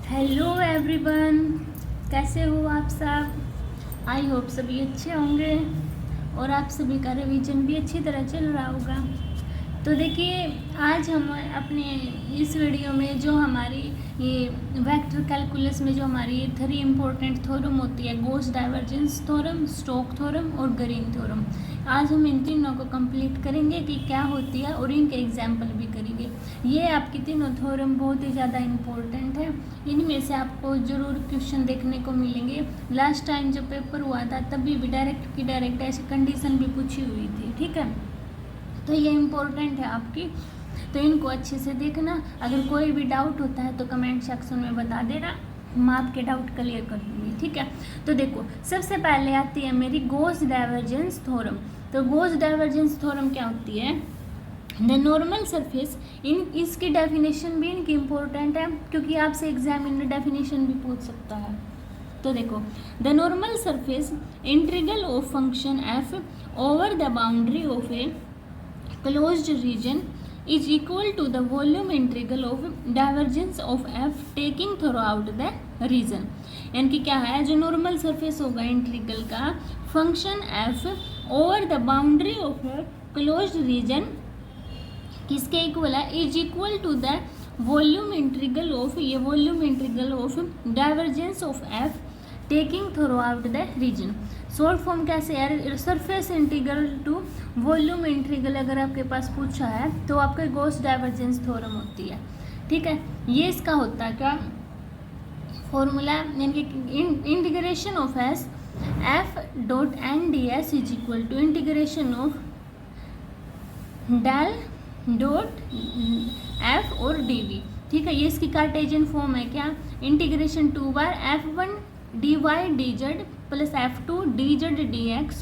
Hello everyone, कैसे हो आप सब। आई होप सभी अच्छे होंगे और आप सभी का रिवीजन भी अच्छी तरह चल रहा होगा। तो देखिए, आज हम अपने इस वीडियो में जो हमारी ये वेक्टर कैलकुलस में जो हमारी 3 इम्पोर्टेंट थ्योरम होती है, Gauss divergence theorem, Stoke theorem और ग्रीन थ्योरम, आज हम इन तीनों को कंप्लीट करेंगे कि क्या होती है और इनके एग्जाम्पल भी करेंगे। ये आपकी तीनों थ्योरम बहुत ही ज़्यादा इम्पोर्टेंट है, इनमें से आपको ज़रूर क्वेश्चन देखने को मिलेंगे। लास्ट टाइम जब पेपर हुआ था तभी भी डायरेक्ट की डायरेक्ट ऐसी कंडीशन भी पूछी हुई थी, ठीक है। तो ये इम्पोर्टेंट है आपकी, तो इनको अच्छे से देखना। अगर कोई भी डाउट होता है तो कमेंट सेक्शन में बता देना, मैं आपके डाउट क्लियर कर दूँगी, ठीक है। तो देखो, सबसे पहले आती है मेरी गॉस डाइवर्जेंस थ्योरम। तो गॉस डाइवर्जेंस थ्योरम क्या होती है? द नॉर्मल सरफेस, इसकी डेफिनेशन भी इनकी इम्पोर्टेंट है क्योंकि आपसे एग्जामिनर डेफिनेशन भी पूछ सकता है। तो देखो, the normal surface integral of function F over the boundary of A closed region is equal to the volume integral of divergence of f taking throughout the region। यानी कि क्या है, जो नॉर्मल सरफेस होगा इंटीग्रल का function f over the boundary of a closed region किसके equal है? Is equal to the volume integral of, ये volume integral of divergence of f taking throughout the region. Short form कैसे है? Surface integral to volume integral अगर आपके पास पूछा है तो आपका गॉस डाइवर्जेंस थ्योरम होती है, ठीक है। ये इसका होता है क्या फॉर्मूला, यानी कि integration of S F dot N D S is equal to integration of del dot F और डी वी, ठीक है। ये इसकी कार्टेशियन फॉर्म है क्या? इंटीग्रेशन 2 बार f1 dy dz plus f2 dz dx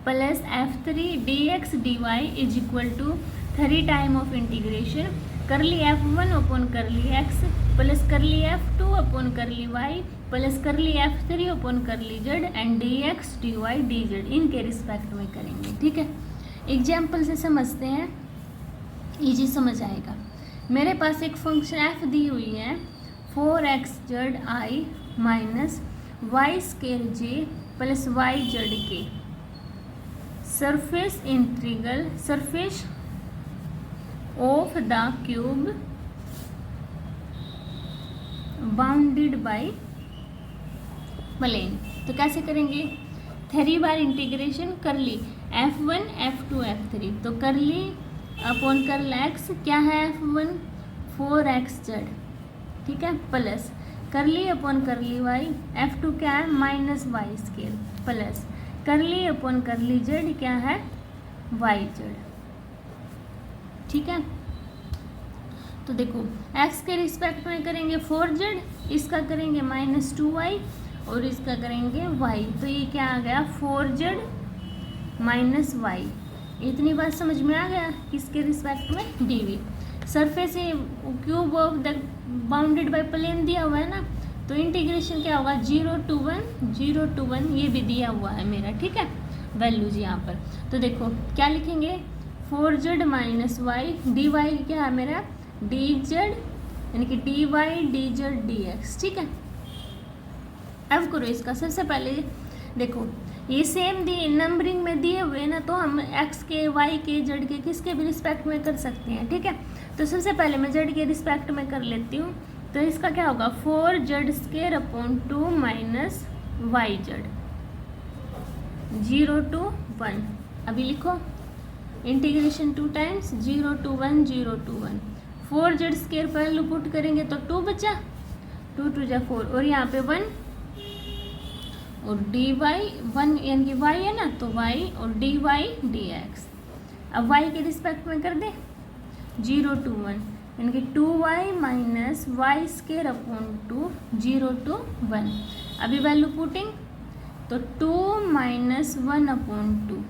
plus f3 dx dy is equal to 3 time of integration करली f1 upon करली x प्लस करली f2 अपॉन करली y प्लस करली f3 अपॉन करली z and dx dy dz इनके respect में करेंगे, ठीक है। एग्जाम्पल से समझते हैं, इजी समझ आएगा। मेरे पास एक फंक्शन f दी हुई है 4xzi minus Y square J plus Y Z के surface integral surface of the cube bounded by plane. तो कैसे करेंगे? 3 बार इंटीग्रेशन कर ली f1 f2 f3, तो कर ली अपॉन कर x, क्या है f1 4xz, ठीक है, प्लस कर ली अपॉन कर ली y, f2 क्या है माइनस वाई स्केयर, प्लस कर ली अपॉन कर ली z, क्या है yz, ठीक है। तो देखो, x के रिस्पेक्ट में करेंगे 4z, इसका करेंगे माइनस 2y और इसका करेंगे y, तो ये क्या आ गया 4z माइनस y। इतनी बात समझ में आ गया? किसके रिस्पेक्ट में? dv। Surface cube of the bounded by plane दिया हुआ है ना, तो इंटीग्रेशन क्या होगा 0 to 1 ये भी दिया हुआ है मेरा, ठीक है, वैल्यूज यहाँ पर। तो देखो क्या लिखेंगे 4z minus Y d Y क्या है मेरा dz, यानी कि dy dz dx, ठीक है। अब करो इसका, सबसे पहले देखो ये सेम दिए नंबरिंग में दिए हुए ना, तो हम x के y के z के किसके भी रिस्पेक्ट में कर सकते हैं, ठीक है। तो सबसे पहले मैं z के रिस्पेक्ट में कर लेती हूँ, तो इसका क्या होगा 4z square upon 2 minus yz 0 to 1। अभी लिखो integration 2 times 0 to 1 0 to 1, 4z square पहले पुट करेंगे तो 2 बचा, 2 2 जा 4 और यहाँ पे 1 और dy 1 यानी कि y है ना, तो y और dy dx। अब y के रिस्पेक्ट में कर दे 0 to 1, यानी कि 2y minus Y square upon 2 0 to 1। अभी वैल्यू पुटिंग तो 2 माइनस 1 अपॉन 2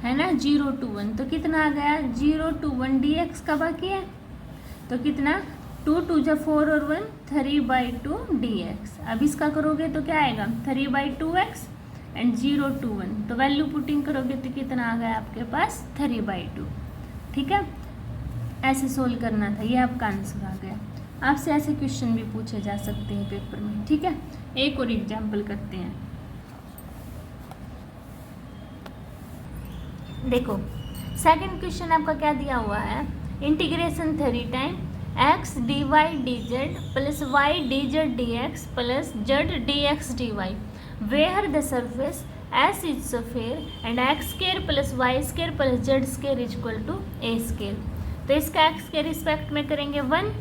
है ना 0 to 1, तो कितना आ गया 0 to 1 dx का बाकी है, तो कितना 2 2 जा 4 और 1 3/2 dx। अब इसका करोगे तो क्या आएगा 3/2x एंड 0 to 1, तो वैल्यू पुटिंग करोगे तो कितना आ गया आपके पास 3/2, ठीक है। ऐसे सोल्व करना था, ये आपका आंसर आ गया। आपसे ऐसे क्वेश्चन भी पूछे जा सकते हैं पेपर में, ठीक है। एक और एग्जाम्पल करते हैं। देखो सेकंड क्वेश्चन आपका क्या दिया हुआ है, integration 3 time x dy dz plus y dz dx plus z dx dy where the surface s is sphere and x square plus y square plus z square is equal to a square. तो इसका x के respect में करेंगे 1,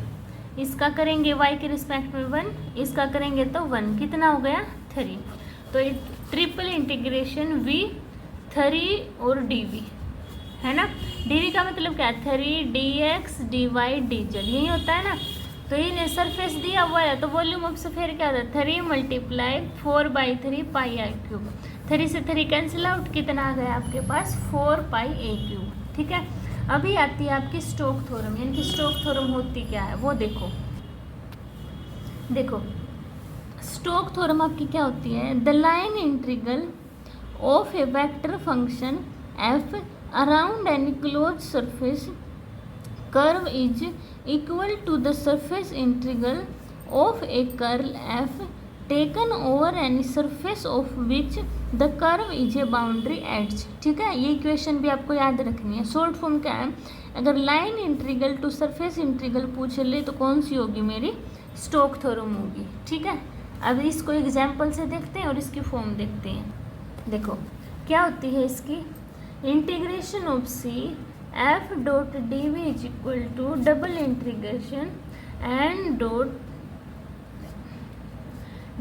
इसका करेंगे y के respect में 1, इसका करेंगे तो 1, कितना हो गया 3। तो ट्रिपल इंटीग्रेशन v 3 और dv है ना। dv का मतलब क्या है 3 dx dy dz, यही होता है ना। तो ये सरफेस दिया हुआ है तो वॉल्यूम ऑफ स्फीयर क्या होता है 3 मल्टीप्लाई 4/3 पाई आई क्यूब। 3 से 3 कैंसिल आउट, कितना आ गया आपके पास 4 पाई ए क्यूब, ठीक है। अभी आती है आपकी स्टोक थ्योरम, यानी कि स्टोक थ्योरम होती क्या है वो देखो। देखो स्टोक थ्योरम आपकी क्या होती है, the line integral of A vector function F around any closed surface curve is equal to the surface integral of a curl f taken over any surface of which the curve is a boundary edge, ठीक है। ये equation भी आपको याद रखनी है। Short form क्या है, अगर line integral to surface integral पूछ ले तो कौन सी होगी, मेरी स्टोक थ्योरम होगी, ठीक है। अब इसको एग्जाम्पल से देखते हैं और इसकी फॉर्म देखते हैं। देखो क्या होती है इसकी, integration of C F dot D V is equal to double integration N dot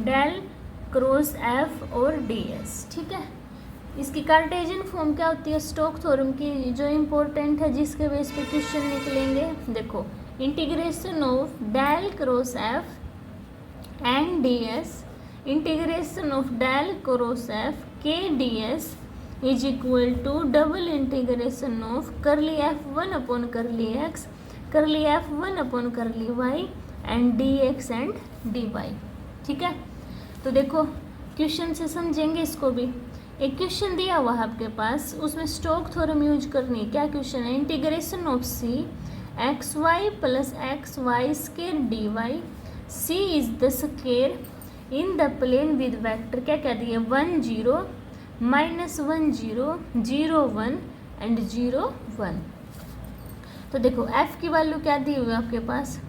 del cross F और डी एस, ठीक है। इसकी कार्टेशियन फॉर्म क्या होती है स्टोक थ्योरम की, जो इम्पोर्टेंट है जिसके बेस पे क्वेश्चन निकलेंगे। देखो integration of del cross F and d s, integration of del cross F के d S is equal to double integration of curly f1 upon करली x, करली f1 अपॉन करली y and dx and dy, ठीक है। तो देखो question से समझेंगे इसको भी। एक क्वेश्चन दिया हुआ है आपके पास, उसमें स्टोक थ्योरम यूज करनी है। क्या क्वेश्चन है, integration of c xy plus xy square dy, c is the square in the plane with vector क्या क्या दिए 1 0 -1 0 0 1 एंड 0 1। तो देखो f की वैल्यू क्या दी हुई है आपके पास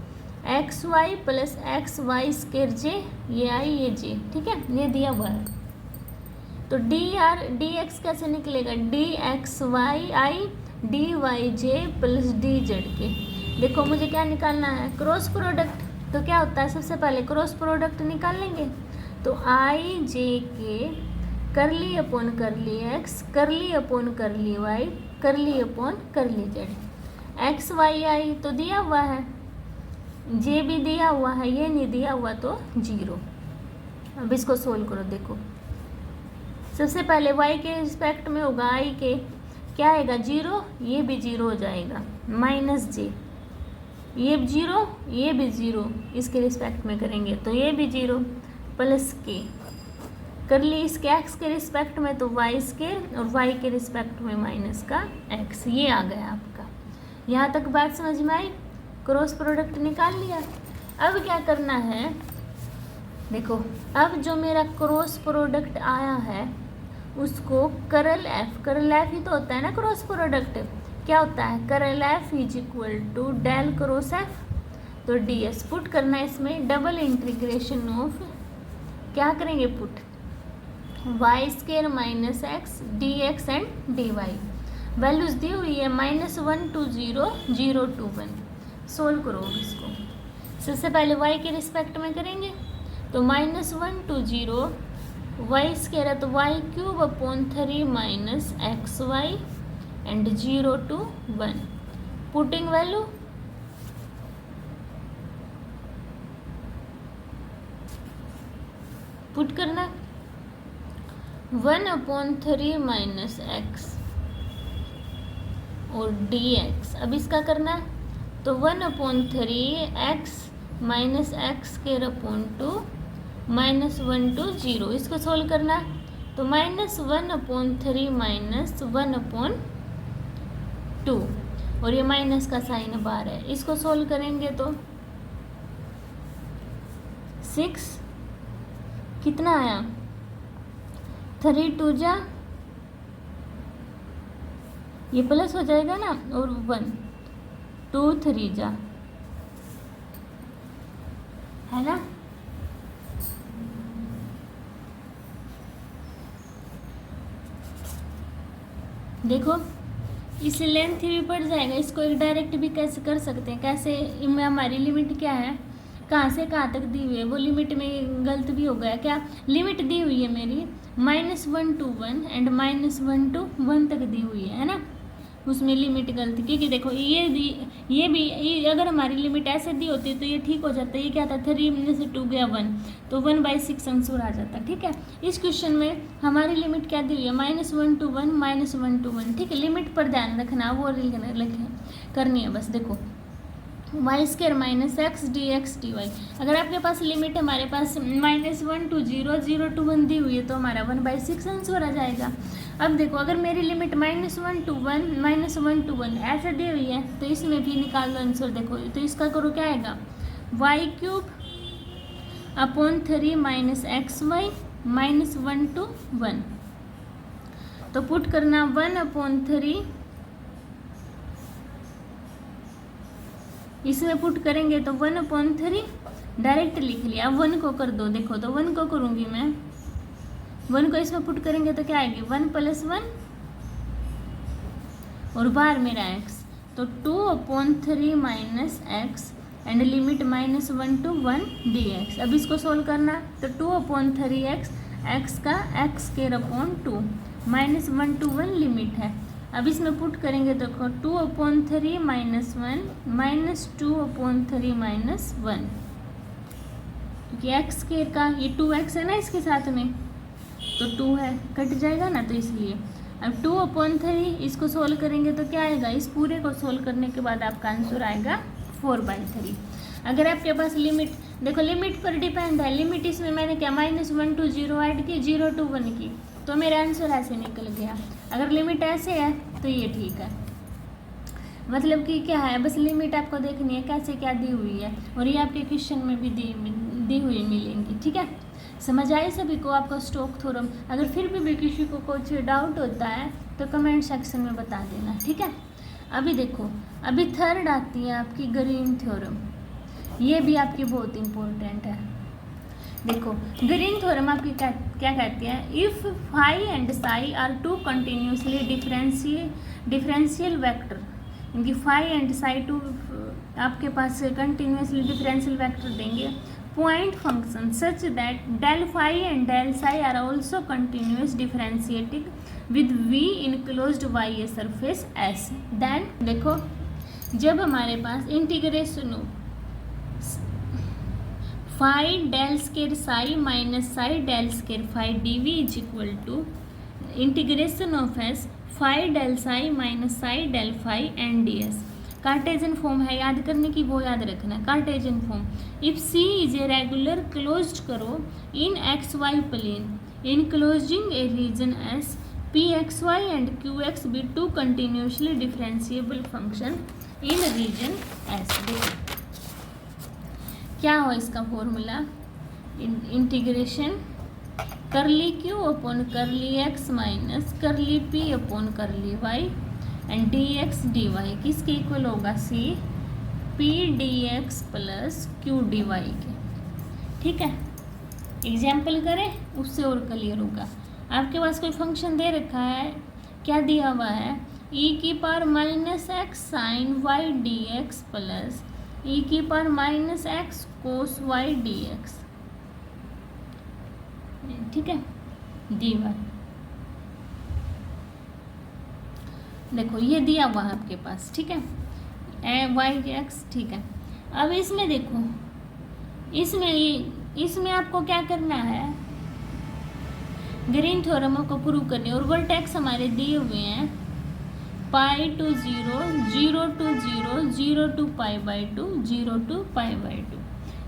xy plus xy square j, ये आई ये j, ठीक है, ये दिया हुआ है। तो dx कैसे निकलेगा dxy आई dyj प्लस dz के। देखो मुझे क्या निकालना है क्रॉस प्रोडक्ट, तो क्या होता है सबसे पहले क्रॉस प्रोडक्ट निकाल लेंगे। तो आई जे के करली अपॉन करली एक्स, करली अपॉन करली वाई, करली अपॉन करली जेड। एक्स वाई आई तो दिया हुआ है, जे भी दिया हुआ है, ये नहीं दिया हुआ तो 0। अब इसको सोल्व करो। देखो सबसे पहले y के रिस्पेक्ट में होगा i के, क्या आएगा 0, ये भी 0 हो जाएगा, माइनस जे, ये 0 ये भी 0, इसके रिस्पेक्ट में करेंगे तो ये भी 0 प्लस के, कर ली इसके x के रिस्पेक्ट में तो y स्क्वायर और y के रिस्पेक्ट में माइनस का x, ये आ गया आपका। यहाँ तक बात समझ में आई, क्रॉस प्रोडक्ट निकाल लिया। अब क्या करना है, देखो अब जो मेरा क्रॉस प्रोडक्ट आया है उसको करल f ही तो होता है ना क्रॉस प्रोडक्ट, क्या होता है curl f is equal to del cross f, तो ds पुट करना है इसमें, डबल इंटीग्रेशन ऑफ क्या करेंगे put y square minus x d x and d y. Values दी हुई है -1 to 0 0 to 1। सोल्व करो इसको। सबसे पहले y के रिस्पेक्ट में करेंगे तो -1 to 0 y स्क्वायर है तो y cube upon 3 minus X Y and 0 to 1। Putting value put करना 1/3 माइनस एक्स और dx। अब इसका करना है तो 1/3 x minus x square upon 2 -1 to 0। इसको सोल्व करना है तो -1/3 माइनस 1/2 और ये माइनस का साइन बार है। इसको सोल्व करेंगे तो 6 कितना आया 3 2 जा, ये प्लस हो जाएगा ना, और 1 2 3 जा, है ना। देखो इस लेंथ भी पड़ जाएगा, इसको एक डायरेक्ट भी कैसे कर सकते हैं, कैसे इनमें हमारी लिमिट क्या है, कहाँ से कहाँ तक दी हुई है, वो लिमिट में गलत भी हो गया क्या। लिमिट दी हुई है मेरी -1 to 1 एंड -1 to 1 तक दी हुई है ना, उसमें लिमिट गलत, क्योंकि देखो ये भी अगर हमारी लिमिट ऐसे दी होती है तो ये ठीक हो जाता है। ये क्या था 3 में से 2 गया 1, तो 1/6 आंसर आ जाता। ठीक है, इस क्वेश्चन में हमारी लिमिट क्या दी हुई है -1 to 1 -1 to 1। ठीक है, लिमिट पर ध्यान रखना, वो करनी है बस। देखो y² - x dx dy, अगर आपके पास लिमिट हमारे पास -1 to 0 0 to 1 दी हुई है तो हमारा 1/6 आंसर आ जाएगा। अब देखो अगर मेरी लिमिट -1 to 1 ऐसे दी हुई है तो इसमें भी निकाल लो आंसर। देखो तो इसका करो क्या आएगा y³ / 3 - xy -1 to 1, तो पुट करना 1/3, इसमें पुट करेंगे तो 1/3 डायरेक्ट लिख लिया। 1 को कर दो, देखो तो 1 को करूँगी मैं, 1 को इसमें पुट करेंगे तो क्या आएगी 1 + 1 और बाहर मेरा x, तो 2/3 - x and limit -1 to 1 dx। अब इसको सोल्व करना तो 2/3x, x का x² / 2 -1 to 1 लिमिट है। अब इसमें पुट करेंगे तो 2/3 - 1 -2/3 - 1, क्योंकि x² का ये 2x है ना इसके साथ में, तो 2 है, कट जाएगा ना, तो इसलिए अब 2/3 इसको सोल्व करेंगे तो क्या आएगा, इस पूरे को सोल्व करने के बाद आपका आंसर आएगा 4/3। अगर आपके पास लिमिट, देखो लिमिट पर डिपेंड है, लिमिट इसमें मैंने क्या -1 to 0 ऐड की, 0 to 1 की, तो मेरा आंसर ऐसे निकल गया। अगर लिमिट ऐसे है तो ये ठीक है, मतलब कि क्या है, बस लिमिट आपको देखनी है कैसे क्या दी हुई है, और ये आपके क्वेश्चन में भी दी हुई मिलेंगी। ठीक है, समझ आए सभी को आपका स्टोक्स थ्योरम। अगर फिर भी किसी को कुछ डाउट होता है तो कमेंट सेक्शन में बता देना। ठीक है, अभी देखो अभी थर्ड आती है आपकी ग्रीन थ्योरम, ये भी आपकी बहुत इंपॉर्टेंट है। देखो ग्रीन थ्योरम आपकी क्या कहती है, if phi and psi are 2 continuously differential vector, इनकी फाई एंड साई 2 आपके पास कंटिन्यूसली डिफरेंशियल वेक्टर देंगे, point function such that del phi and del psi are also continuous differentiating with v enclosed y surface S, then देखो जब हमारे पास integration हो phi del square psi minus psi del square phi dv is equal to integration of s phi del psi minus psi del phi and ds। Cartesian form है, याद करने की, वो याद रखना, Cartesian form. If C is a regular closed curve in x y plane enclosing a region S, P x Y and Q x be 2 continuously differentiable function in region S. देखो क्या हो इसका formula, integration curly Q upon curly x minus curly P upon curly y and d x d y किसके equal होगा, C P D x plus Q D Y के। ठीक है, example करें उससे और क्लियर होगा। आपके पास कोई फंक्शन दे रखा है, क्या दिया हुआ है, e⁻⁻x sine Y D x plus e⁻⁻x cos Y D X. ठीक है, डी वाई देखो ये दिया हुआ है आपके पास। ठीक है, वाई एक्स। ठीक है, अब इसमें देखो इसमें आपको क्या करना है, ग्रीन थ्योरम को प्रूव करने, और वर्टेक्स हमारे दिए हुए हैं पाई टू 0 0 to 0 0 to π/2 0 to π/2,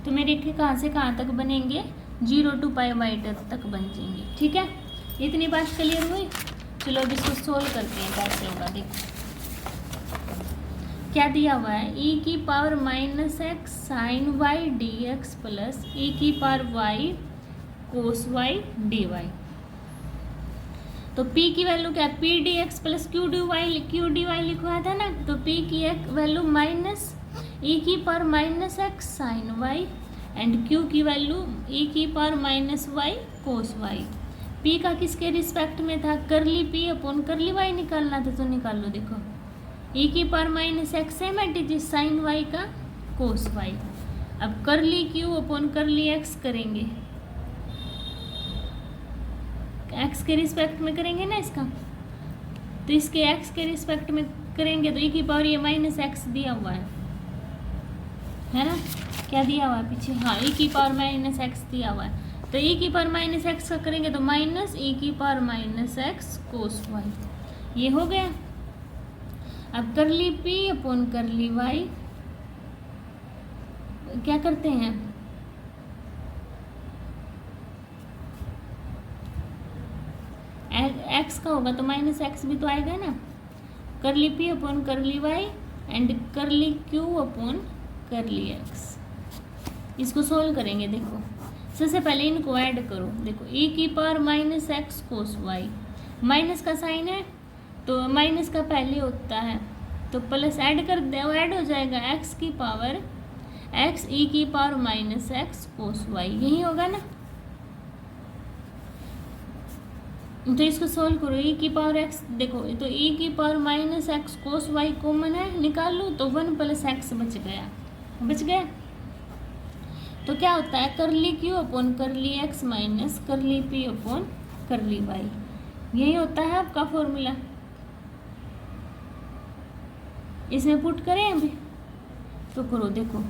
तो मेरे कहाँ से कहाँ तक बनेंगे, 0 to π/2 तक बन जाएंगे। ठीक है, इतनी बात क्लियर हुई। चलो अब इसको सोल्व करते हैं कैसे होगा। देखो क्या दिया हुआ है, e की power minus x sine Y D x plus e की power y cos Y d y. तो p की वैल्यू क्या है, p D x plus Q D y लिखवाया था ना, तो p की एक वैल्यू माइनस e की power minus x sine y and q की वैल्यू e की power minus y cos y. p का किसके रिस्पेक्ट में था, करली p अपॉन करली y निकालना था, तो निकाल लो। देखो e की पावर माइनस एक्स है मैट साइन वाई का कोस वाई। अब करली q अपॉन करली x करेंगे, x के रिस्पेक्ट में करेंगे ना इसका, तो इसके x के रिस्पेक्ट में करेंगे तो e की पावर ये माइनस एक्स दिया हुआ है ना, क्या दिया हुआ है पीछे, हाँ e की पावर माइनस एक्स दिया हुआ है, तो e की पावर माइनस एक्स का करेंगे तो माइनस e की power minus x cos Y, ये हो गया। अब करली p अपॉन करली y क्या करते हैं, एक्स का होगा तो माइनस एक्स भी तो आएगा ना, करली p अपॉन करली y एंड करली q अपॉन करली x। इसको सोल्व करेंगे। देखो सबसे पहले इनको ऐड करो, देखो e की power minus x cos Y, minus का साइन है तो माइनस का पहले होता है तो प्लस ऐड कर दो, ऐड हो जाएगा x की पावर x e की power minus x cos Y, यही होगा ना। तो इसको सोल्व करो, e की पावर x, देखो तो e की power minus x cos Y common है, निकाल लो तो 1 प्लस एक्स बच गया। तो क्या होता है, करली q अपॉन करली x माइनस करली p अपॉन करली y, यही होता है आपका फॉर्मूला। इसमें पुट करें अभी तो करो, देखो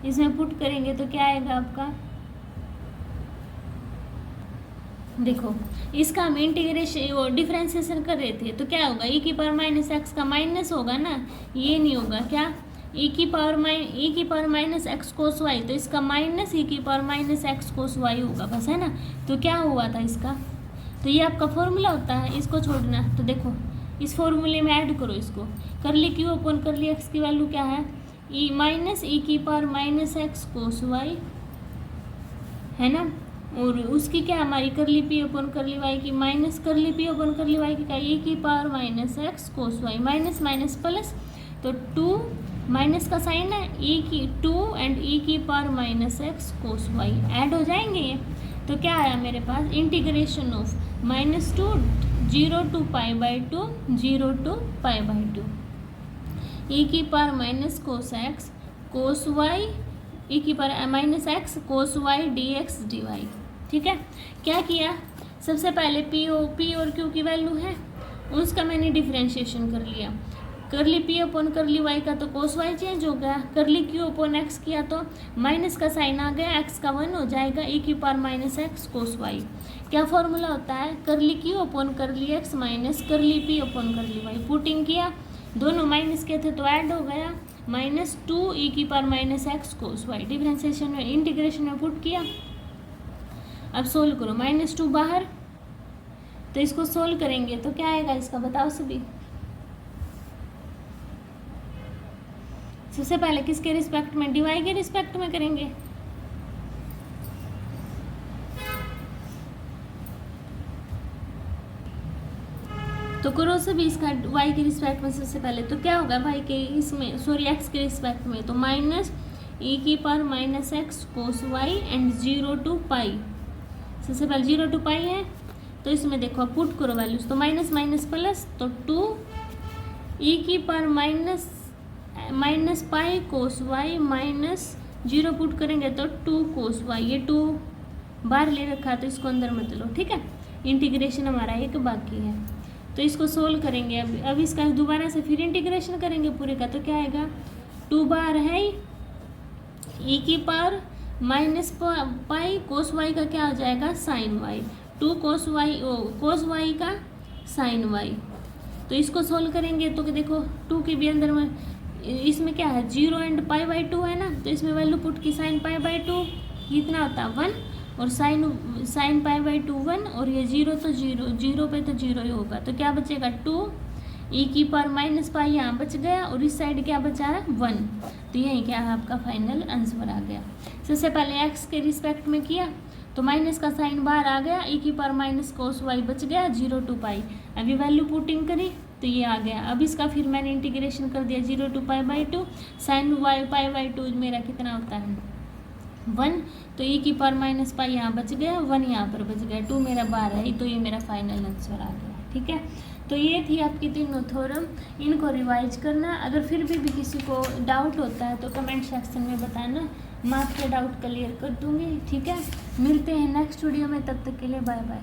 इसमें पुट करेंगे तो क्या आएगा आपका, देखो इसका हम इंटीग्रेशन वो डिफरेंशिएशन कर रहे थे तो क्या होगा, e की पावर माइनस एक्स का माइनस होगा ना, ये नहीं होगा क्या, e की power minus x cos Y, तो इसका माइनस e की power minus x cos Y होगा बस, है ना। तो क्या हुआ था इसका, तो ये आपका फॉर्मूला होता है, इसको छोड़ना। तो देखो इस फॉर्मूले में ऐड करो इसको, करली क्यू अपॉन करली एक्स की वैल्यू क्या है, e माइनस e की power minus x cos Y, है ना, और उसकी क्या हमारी करली पी अपॉन करली वाई की minus curly P upon curly Y की क्या, e की power minus x cos Y, minus minus plus, तो 2 माइनस का साइन है, e की 2 एंड e की power minus x cos Y add हो जाएंगे ये। तो क्या आया मेरे पास, integration of -2 0 to π/2 0 to π/2 e की power minus cos x cos y e की power minus x cos Y D x d y. ठीक है, क्या किया, सबसे पहले पी और क्यू की वैल्यू है उसका मैंने डिफ्रेंशिएशन कर लिया, करली पी अपॉन करली वाई का तो कोस वाई चेंज हो गया, करली क्यू अपॉन एक्स किया तो माइनस का साइन आ गया, एक्स का 1 हो जाएगा, e की power minus x cos Y. क्या फॉर्मूला होता है, करली Q upon curly x minus curly P upon curly Y, putting किया, दोनों माइनस के थे तो ऐड हो गया, -2 e की power minus x cos Y, differentiation में इंटीग्रेशन में पुट किया। अब सोल्व करो, -2 बाहर, तो इसको सोल्व करेंगे तो क्या आएगा इसका, बताओ सभी। सबसे पहले किसके रिस्पेक्ट में, dy के रिस्पेक्ट में करेंगे। तो करो सभी इसका y के रिस्पेक्ट में सबसे पहले, तो क्या होगा y के इसमें सॉरी x के रिस्पेक्ट में, तो माइनस e की power minus x cos y and 0 to पाई, सबसे पहले 0 to पाई है तो इसमें देखो पुट करो वैल्यूज, तो माइनस माइनस प्लस, तो 2 e की power minus pi cos y minus 0 put करेंगे तो 2 कोस वाई, ये 2 बाहर ले रखा है तो इसको अंदर मत लो। ठीक है, इंटीग्रेशन हमारा एक बाकी है तो इसको सोल्व करेंगे। अब इसका दोबारा से फिर इंटीग्रेशन करेंगे पूरे का, तो क्या आएगा, 2 बार है e की power minus pi cos y का क्या हो जाएगा, साइन वाई, 2 कोस वाई का साइन वाई। तो इसको सोल्व करेंगे तो देखो 2 के भी अंदर में इसमें क्या है 0 एंड π/2 है ना, तो इसमें वैल्यू पुट की साइन π/2 कितना होता है 1 और साइन π/2 1 और ये 0 तो 0 पे तो 0 ही होगा, तो क्या बचेगा 2 ई की पावर माइनस पाई यहाँ बच गया और इस साइड क्या बचा है 1। तो यही क्या है आपका फाइनल आंसर आ गया। सबसे पहले एक्स के रिस्पेक्ट में किया तो माइनस का साइन बाहर आ गया, ई की पावर माइनस कोस वाई बच गया 0 to पाई। अभी वैल्यू पुटिंग करी तो ये आ गया। अब इसका फिर मैंने इंटीग्रेशन कर दिया 0 to पाई/2, साइन वाई पाई/2 मेरा कितना होता है 1। तो ई की पावर माइनस पाई यहाँ बच गया, 1 यहाँ पर बच गया, 2 मेरा बाहर है, तो ये मेरा फाइनल आंसर आ गया। ठीक है, तो ये थी आपकी तीनों थ्योरम, इनको रिवाइज करना। अगर फिर भी किसी को डाउट होता है तो कमेंट सेक्शन में बताना, मैं आपके डाउट क्लियर कर दूँगी। ठीक है, मिलते हैं नेक्स्ट वीडियो में, तब तक के लिए बाय बाय।